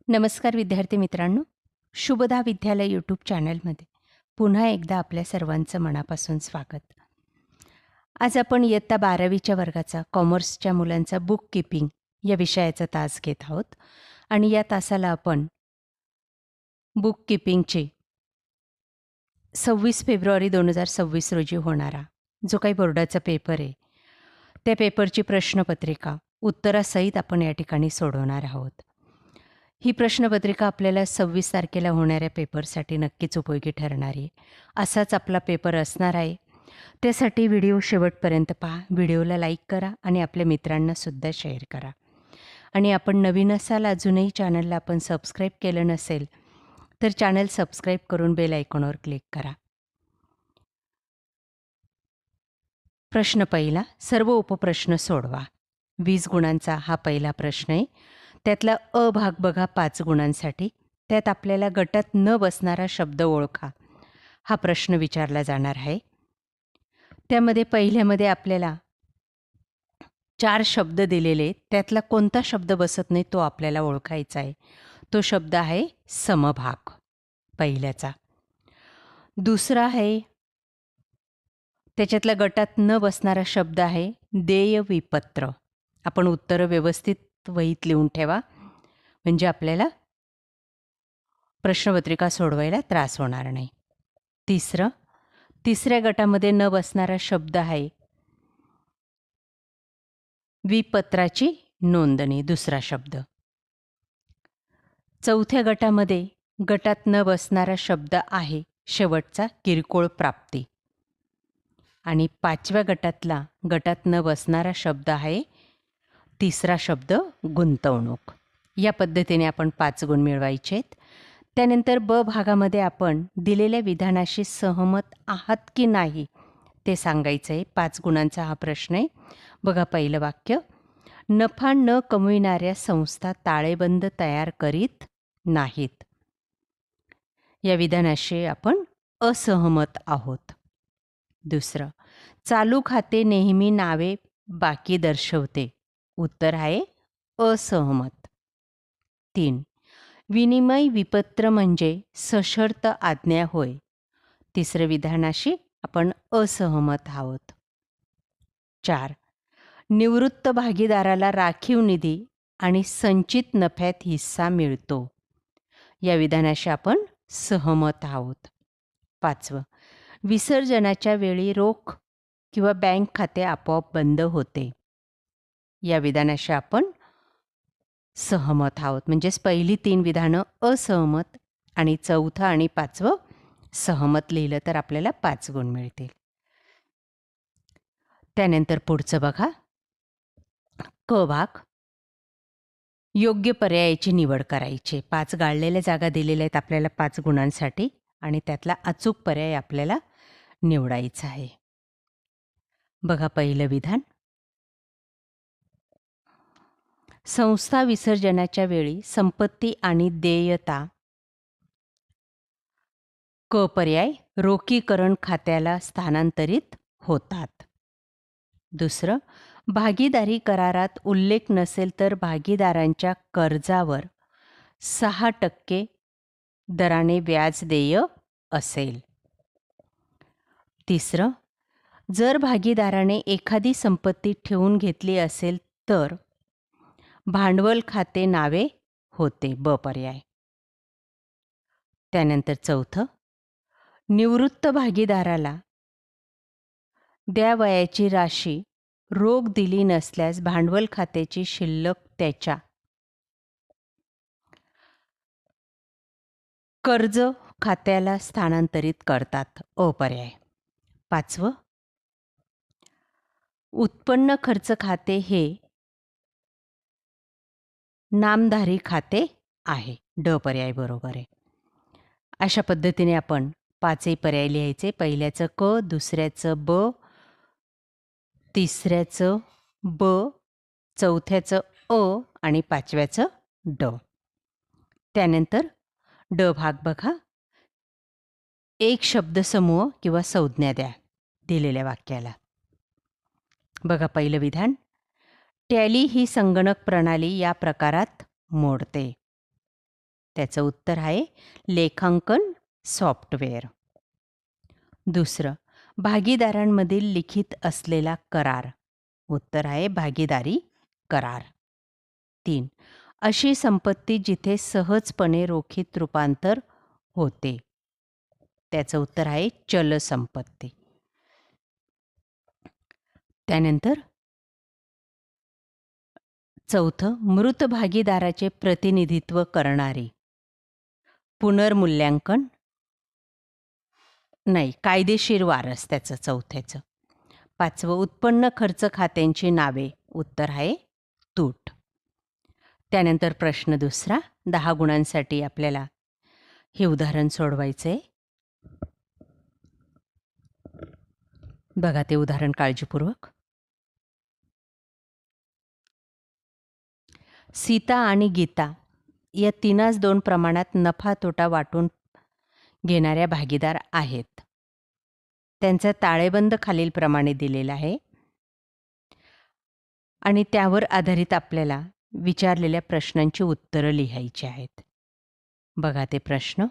नमस्कार विद्यार्थी मित्रांनो, शुभदा विद्यालय यूट्यूब चॅनलमध्ये पुन्हा एकदा आपल्या सर्वांचं मनापासून स्वागत. आज आपण इयत्ता 12वीच्या वर्गाचा कॉमर्सच्या मुलांचा बुक कीपिंग या विषयाचा तास घेत आहोत आणि या तासाला आपण बुक कीपिंगचे 26 फेब्रुवारी 2026 रोजी होणारा जो काही बोर्डाचा पेपर आहे, त्या पेपरची प्रश्नपत्रिका उत्तरासहित आपण या ठिकाणी सोडवणार आहोत. ही प्रश्नपत्रिका आपल्याला 26 तारखेला होणाऱ्या पेपरसाठी नक्कीच उपयोगी ठरणार आहे. असाच आपला पेपर असणार आहे. त्यासाठी व्हिडिओ शेवटपर्यंत पहा, व्हिडिओला लाईक करा आणि आपल्या मित्रांनासुद्धा शेअर करा. आणि आपण नवीन असाल, अजूनही चॅनलला आपण सबस्क्राईब केलं नसेल तर चॅनल सबस्क्राईब करून बेल आयकॉनवर क्लिक करा. प्रश्न पहिला, सर्व उपप्रश्न सोडवा. 20 गुणांचा हा पहिला प्रश्न आहे. त्यातला अ भाग बघा 5 गुणांसाठी. त्यात आपल्याला गटात न बसणारा शब्द ओळखा हा प्रश्न विचारला जाणार आहे. त्यामध्ये पहिल्यामध्ये आपल्याला 4 शब्द दिलेले, त्यातला कोणता शब्द बसत नाही तो आपल्याला ओळखायचा आहे. तो शब्द आहे समभाग पहिल्याचा. दुसरा आहे, त्याच्यातला गटात न बसणारा शब्द आहे देय विपत्र. आपण उत्तरं व्यवस्थित वहीत लिहून ठेवा, म्हणजे आपल्याला प्रश्नपत्रिका सोडवायला त्रास होणार नाही. तिसऱ्या गटामध्ये न बसणारा शब्द आहे विपत्राची नोंदणी, दुसरा शब्द. चौथ्या गटामध्ये गटात न बसणारा शब्द आहे शेवटचा किरकोळ प्राप्ती. आणि 5व्या गटातला गटात न बसणारा शब्द आहे तिसरा शब्द गुंतवणूक. या पद्धतीने आपण 5 गुण मिळवायचे आहेत. त्यानंतर ब भागामध्ये आपण दिलेल्या विधानाशी सहमत आहात की नाही ते सांगायचं आहे. 5 गुणांचा हा प्रश्न आहे. बघा पहिलं वाक्य, नफा न कमविणाऱ्या संस्था ताळेबंद तयार करीत नाहीत. या विधानाशी आपण असहमत आहोत. दुसरं, चालू खाते नेहमी नावे बाकी दर्शवते. उत्तर आहे असहमत. 3, विनिमय विपत्र म्हणजे सशर्त आज्ञा होय. तिसरं विधानाशी आपण असहमत आहोत. 4, निवृत्त भागीदाराला राखीव निधी आणि संचित नफ्यात हिस्सा मिळतो. या विधानाशी आपण सहमत आहोत. 5, विसर्जनाच्या वेळी रोख किंवा बँक खाते आपोआप बंद होते. या विधानाशी आपण सहमत आहोत. म्हणजेच पहिली 3 विधानं असहमत आणि चौथं आणि 5वं सहमत लिहिलं तर आपल्याला 5 गुण मिळतील. त्यानंतर पुढचं बघा, क भाग, योग्य पर्यायाची निवड करायची. 5 गाळलेल्या जागा दिलेल्या आहेत आपल्याला 5 गुणांसाठी आणि त्यातला अचूक पर्याय आपल्याला निवडायचा आहे. बघा पहिलं विधान, संस्था विसर्जनाच्या वेळी संपत्ती आणि देयता क पर्याय रोखीकरण खात्याला स्थानांतरित होतात. दुसरं, भागीदारी करारात उल्लेख नसेल तर भागीदारांच्या कर्जावर 6% दराने व्याज देय असेल. तिसरं, जर भागीदाराने एखादी संपत्ती ठेवून घेतली असेल तर भांडवल खाते नावे होते. ब पर्याय. त्यानंतर चौथं, निवृत्त भागीदाराला द्यावयाची राशी रोख दिली नसल्यास भांडवल खात्याची शिल्लक त्याच्या कर्ज खात्याला स्थानांतरित करतात. अ पर्याय. 5वं, उत्पन्न खर्च खाते हे नामधारी खाते आहे. ड पर्याय बरोबर आहे. अशा पद्धतीने आपण 5ही पर्याय लिहायचे. पहिल्याचं क, दुसऱ्याचं ब, तिसऱ्याचं ब, चौथ्याचं अ आणि 5व्याचं ड. त्यानंतर ड भाग बघा, एक शब्दसमूह किंवा संज्ञा द्या दिलेल्या वाक्याला. बघा पहिलं विधान, टॅली ही संगणक प्रणाली या प्रकारात मोडते. त्याचं उत्तर आहे लेखांकन सॉफ्टवेअर. दुसरं, भागीदारांमधील लिखित असलेला करार. उत्तर आहे भागीदारी करार. 3, अशी संपत्ती जिथे सहजपणे रोखीत रूपांतर होते. त्याचं उत्तर आहे चल संपत्ती. त्यानंतर चौथं, मृत भागीदाराचे प्रतिनिधित्व करणारी. पुनर्मूल्यांकन नाही, कायदेशीर वारस त्याचं चौथ्याचं. 5वं, उत्पन्न खर्च खात्यांची नावे. उत्तर आहे तूट. त्यानंतर प्रश्न दुसरा, 10 गुणांसाठी आपल्याला हे उदाहरण सोडवायचं आहे. बघा ते उदाहरण काळजीपूर्वक. सीता आणि गीता या तिनाच 2 प्रमाणात नफा तोटा वाटून घेणाऱ्या भागीदार आहेत. त्यांचा ताळेबंद खालीलप्रमाणे दिलेला आहे आणि त्यावर आधारित आपल्याला विचारलेल्या प्रश्नांची उत्तरं लिहायची आहेत. बघा ते प्रश्न.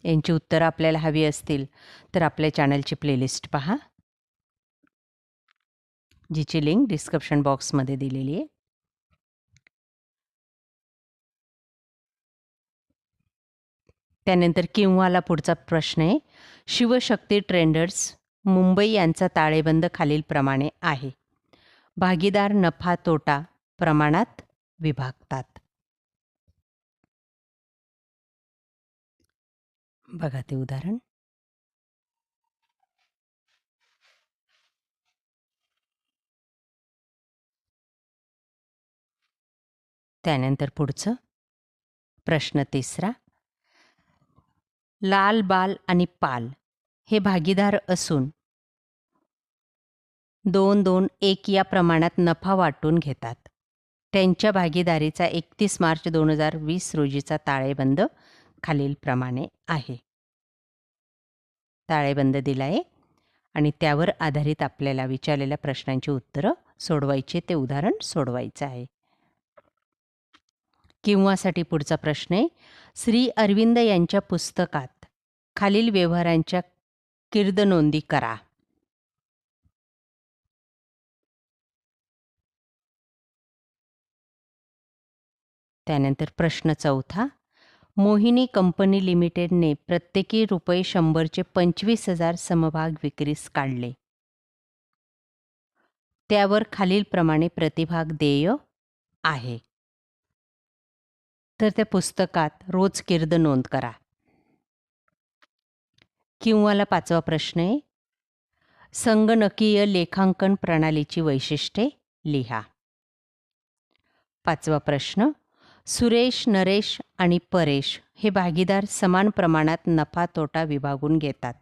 यांची उत्तरं आपल्याला हवी असतील तर आपल्या चॅनलची प्लेलिस्ट पहा, जिची लिंक डिस्क्रिप्शन बॉक्समध्ये दिलेली आहे. त्यानंतर किंवाला पुढचा प्रश्न आहे, शिवशक्ती ट्रेडर्स मुंबई यांचा ताळेबंद खालीलप्रमाणे आहे. भागीदार नफा तोटा प्रमाणात विभागतात. बघा ते उदाहरण. त्यानंतर पुढचं प्रश्न तिसरा, लाल, बाल आणि पाल हे भागीदार असून 2-2-1 या प्रमाणात नफा वाटून घेतात. त्यांच्या भागीदारीचा 31 मार्च 2020 रोजीचा ताळेबंद खालीलप्रमाणे आहे. ताळेबंद दिला आहे आणि त्यावर आधारित आपल्याला विचारलेल्या प्रश्नांची उत्तरं सोडवायची, ते उदाहरण सोडवायचं आहे. किंवासाठी पुढचा प्रश्न आहे, श्री अरविंद यांच्या पुस्तकात खालील व्यवहारांच्या कीर्दनोंदी करा. त्यानंतर प्रश्न चौथा, मोहिनी कंपनी लिमिटेडने प्रत्येकी ₹100चे 25,000 समभाग विक्रीस काढले. त्यावर खालीलप्रमाणे प्रतिभाग देय आहे. तर त्या पुस्तकात रोज कीर्द नोंद करा. किंवाला 5वा प्रश्न आहे, संगणकीय लेखांकन प्रणालीची वैशिष्ट्ये लिहा. 5वा प्रश्न, सुरेश, नरेश आणि परेश हे भागीदार समान प्रमाणात नफा तोटा विभागून घेतात.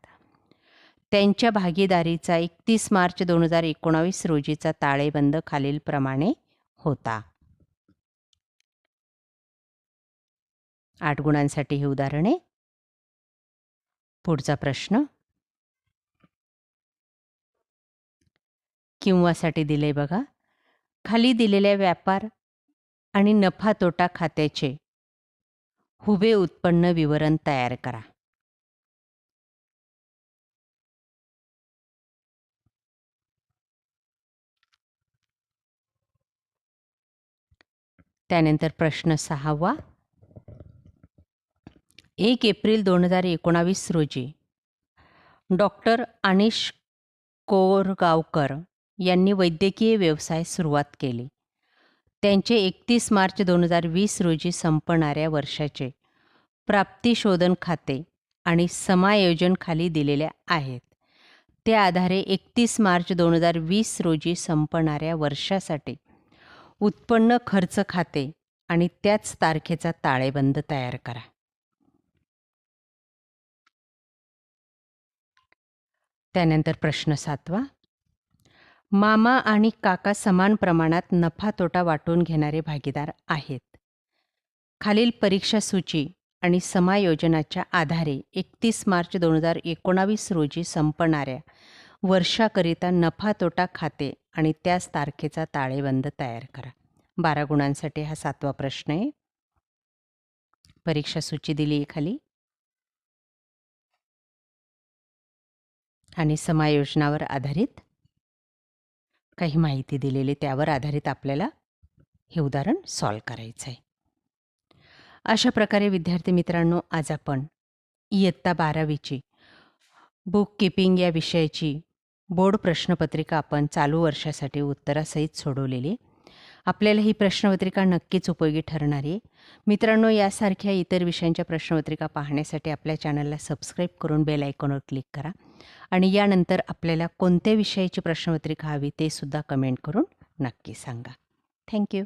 त्यांच्या भागीदारीचा 31 मार्च 2019 रोजीचा ताळेबंद खालीलप्रमाणे होता. 8 गुणांसाठी हे उदाहरण आहे. पुढचा प्रश्न किंवासाठी दिले बघा, खाली दिलेल्या व्यापार आणि नफा तोटा खात्याचे हुबे उत्पन्न विवरण तयार करा. त्यानंतर प्रश्न 6वा, 1 एप्रिल 2019 रोजी डॉक्टर अनिश कोरगावकर यांनी वैद्यकीय व्यवसाय सुरुवात केली. त्यांचे 31 मार्च 2020 रोजी संपणाऱ्या वर्षाचे प्राप्तिशोधन खाते आणि समायोजन खाली दिलेल्या आहेत. त्या आधारे 31 मार्च 2020 रोजी संपणाऱ्या वर्षासाठी उत्पन्न खर्च खाते आणि त्याच तारखेचा ताळेबंद तयार करा. त्यानंतर प्रश्न 7वा, मामा आणि काका समान प्रमाणात नफा तोटा वाटून घेणारे भागीदार आहेत. खालील परीक्षा सूची आणि समायोजनाच्या आधारे 31 मार्च 2019 रोजी संपणाऱ्या वर्षाकरिता नफा तोटा खाते आणि त्याच तारखेचा ताळेबंद तयार करा. 12 गुणांसाठी हा 7वा प्रश्न आहे. परीक्षा सूची दिली आहे खाली आणि समायोजनावर आधारित काही माहिती दिलेली, त्यावर आधारित आपल्याला हे उदाहरण सॉल्व करायचं आहे. अशा प्रकारे विद्यार्थी मित्रांनो, आज आपण इयत्ता 12वीची बुक कीपिंग या विषयाची बोर्ड प्रश्नपत्रिका आपण चालू वर्षासाठी उत्तरासहित सोडवलेली. आपल्याला ही प्रश्नपत्रिका नक्कीच उपयोगी ठरणार आहे. मित्रांनो, यासारख्या इतर विषयांच्या प्रश्नपत्रिका पाहण्यासाठी आपल्या चॅनलला सबस्क्राईब करून बेल आयकॉनवर क्लिक करा आणि यानंतर आपल्याला कोणत्या विषयाची प्रश्नपत्रिका हवी ते सुद्धा कमेंट करून नक्की सांगा. थँक्यू.